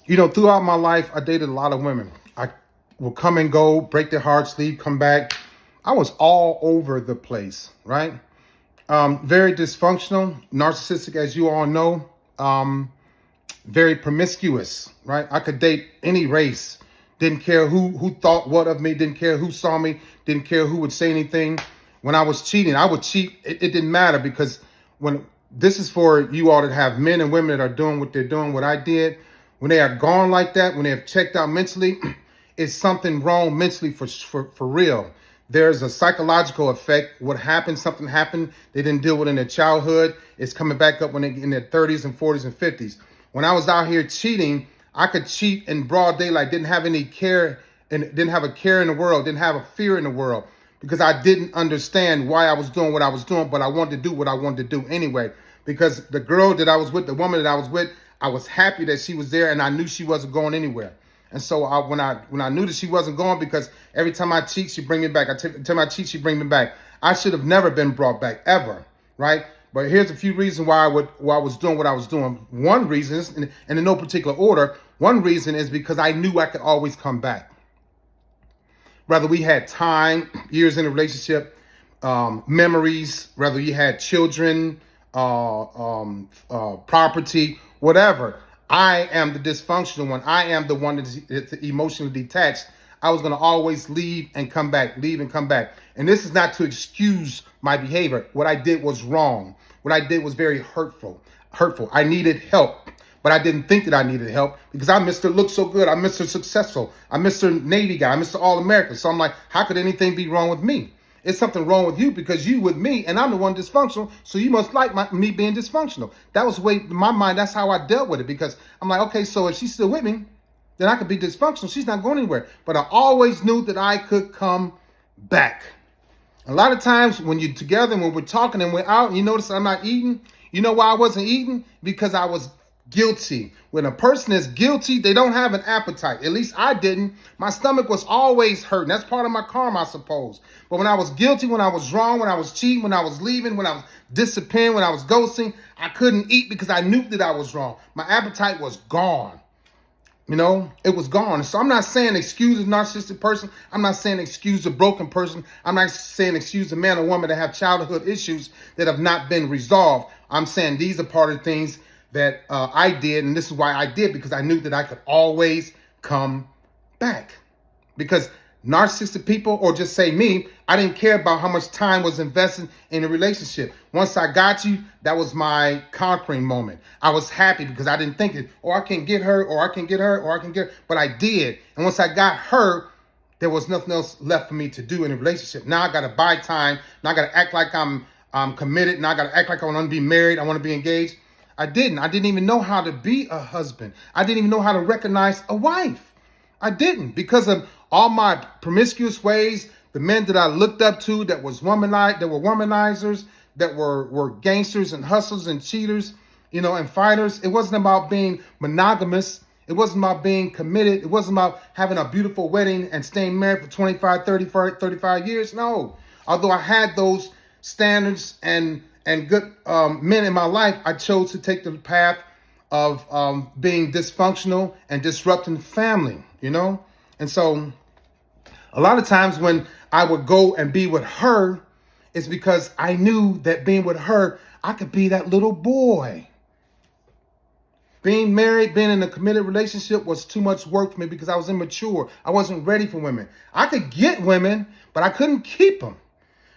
Throughout my life, I dated a lot of women. I will come and go, break their hearts, leave, come back. I was all over the place, right? Very dysfunctional, narcissistic, as you all know. Very promiscuous, right? I could date any race. Didn't care who thought what of me. Didn't care who saw me. Didn't care who would say anything. When I was cheating, I would cheat. It didn't matter because when this is for you all that have men and women that are doing what they're doing, what I did, when they are gone like that, when they have checked out mentally, it's something wrong mentally for real. There's a psychological effect. What happened, something happened, they didn't deal with in their childhood. It's coming back up when they're in their 30s and 40s and 50s. When I was out here cheating, I could cheat in broad daylight, didn't have any care and didn't have a care in the world, didn't have a fear in the world because I didn't understand why I was doing what I was doing, but I wanted to do what I wanted to do anyway. Because the girl that I was with, the woman that I was with, I was happy that she was there and I knew she wasn't going anywhere. And so when I knew that she wasn't going, because every time I cheat, she bring me back. Every time I cheat, she bring me back. I should have never been brought back ever, right? But here's a few reasons why I was doing what I was doing. One reason is, and in no particular order, one reason is because I knew I could always come back. Whether we had time, years in a relationship, memories, whether you had children, property, whatever. I am the dysfunctional one. I am the one that's emotionally detached. I was going to always leave and come back, leave and come back. And this is not to excuse my behavior. What I did was wrong. What I did was very hurtful. I needed help, but I didn't think that I needed help because I'm Mr. Look So Good. I'm Mr. Successful. I'm Mr. Navy guy. I'm Mr. All-American. So I'm like, how could anything be wrong with me? It's something wrong with you because you with me and I'm the one dysfunctional. So you must like me being dysfunctional. That was the way in my mind. That's how I dealt with it because I'm like, okay, so if she's still with me, then I could be dysfunctional. She's not going anywhere. But I always knew that I could come back. A lot of times when you're together and when we're talking and we're out and you notice I'm not eating, you know why I wasn't eating? Because I was guilty. When a person is guilty, they don't have an appetite. At least I didn't. My stomach was always hurting. That's part of my karma, I suppose. But when I was guilty, when I was wrong, when I was cheating, when I was leaving, when I was disappearing, when I was ghosting, I couldn't eat because I knew that I was wrong. My appetite was gone. It was gone. So I'm not saying excuse a narcissistic person. I'm not saying excuse a broken person. I'm not saying excuse a man or woman that have childhood issues that have not been resolved. I'm saying these are part of the things that I did, and this is why I did, because I knew that I could always come back. Because narcissistic people, or just say me, I didn't care about how much time was invested in a relationship. Once I got you, that was my conquering moment. I was happy because I didn't think it, I can't get her, or I can get her, or I can get her, but I did. And once I got her, there was nothing else left for me to do in a relationship. Now I got to buy time. Now I got to act like I'm committed. Now I got to act like I want to be married. I want to be engaged. I didn't even know how to be a husband. I didn't even know how to recognize a wife. I didn't, because of all my promiscuous ways. The men that I looked up to that were womanizers, that were gangsters and hustlers and cheaters, and fighters. It wasn't about being monogamous. It wasn't about being committed. It wasn't about having a beautiful wedding and staying married for 25, 30, 35 years. No. Although I had those standards and good men in my life, I chose to take the path of being dysfunctional and disrupting family, And so a lot of times when I would go and be with her, it's because I knew that being with her, I could be that little boy. Being married, being in a committed relationship was too much work for me because I was immature. I wasn't ready for women. I could get women, but I couldn't keep them.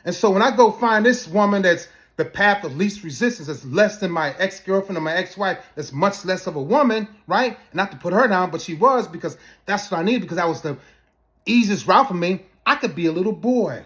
And so when I go find this woman that's the path of least resistance, that's less than my ex-girlfriend or my ex-wife, that's much less of a woman, right? Not to put her down, but she was, because that's what I needed, because that was the easiest route for me. I could be a little boy.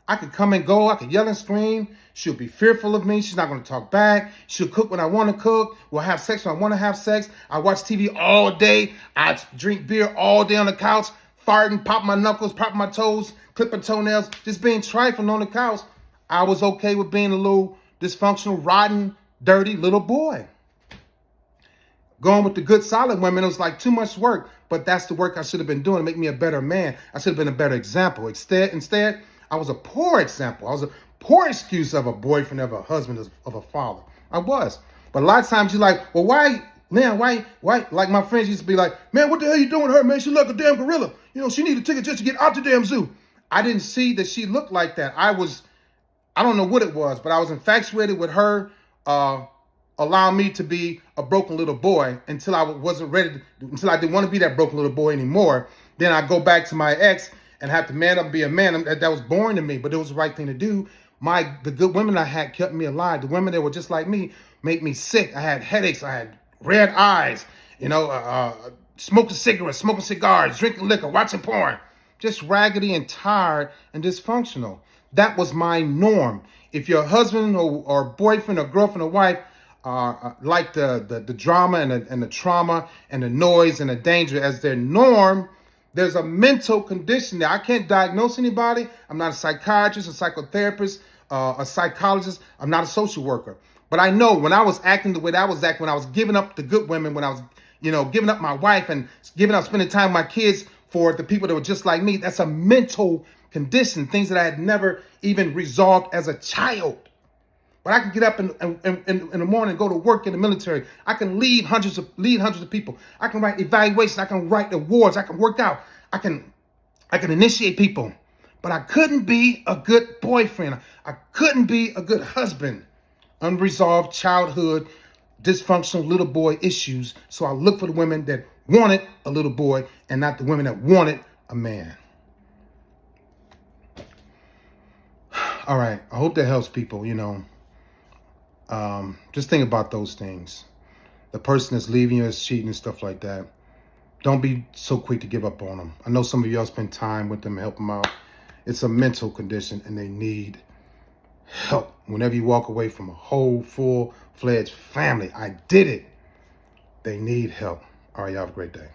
I could come and go. I could yell and scream. She'll be fearful of me. She's not going to talk back. She'll cook when I want to cook. We'll have sex when I want to have sex. I watch TV all day. I drink beer all day on the couch, farting, pop my knuckles, pop my toes, clip my toenails, just being trifling on the couch. I was okay with being a little dysfunctional, rotten, dirty little boy. Going with the good, solid women, it was like too much work. But that's the work I should have been doing to make me a better man. I should have been a better example. Instead, I was a poor example. I was a poor excuse of a boyfriend, of a husband, of a father. I was. But a lot of times you're like, well, why Man, why? Like my friends used to be like, man, what the hell you doing to her, man? She look like a damn gorilla. You know, she need a ticket just to get out the damn zoo. I didn't see that she looked like that. I don't know what it was, but I was infatuated with her, uh, allowing me to be a broken little boy until I wasn't ready, until I didn't want to be that broken little boy anymore. Then I go back to my ex and have to man up and be a man. That was boring to me, but it was the right thing to do. The good women I had kept me alive. The women that were just like me made me sick. I had headaches. I had red eyes. Smoking cigarettes, smoking cigars, drinking liquor, watching porn. Just raggedy and tired and dysfunctional. That was my norm. If your husband or boyfriend or girlfriend or wife like the drama and the trauma and the noise and the danger as their norm, there's a mental condition there. I can't diagnose anybody. I'm not a psychiatrist, a psychotherapist, a psychologist. I'm not a social worker. But I know when I was acting the way that I was acting, when I was giving up the good women, when I was, giving up my wife and giving up spending time with my kids for the people that were just like me, that's a mental condition, things that I had never even resolved as a child. But I can get up in the morning and go to work in the military. I can lead hundreds of people. I can write evaluations. I can write awards. I can work out. I can initiate people. But I couldn't be a good boyfriend. I couldn't be a good husband. Unresolved childhood, dysfunctional little boy issues. So I look for the women that wanted a little boy and not the women that wanted a man. All right. I hope that helps people, just think about those things. The person that's leaving you is cheating and stuff like that. Don't be so quick to give up on them. I know some of y'all spend time with them and help them out. It's a mental condition and they need help. Whenever you walk away from a whole, full-fledged family, I did it. They need help. All right, y'all have a great day.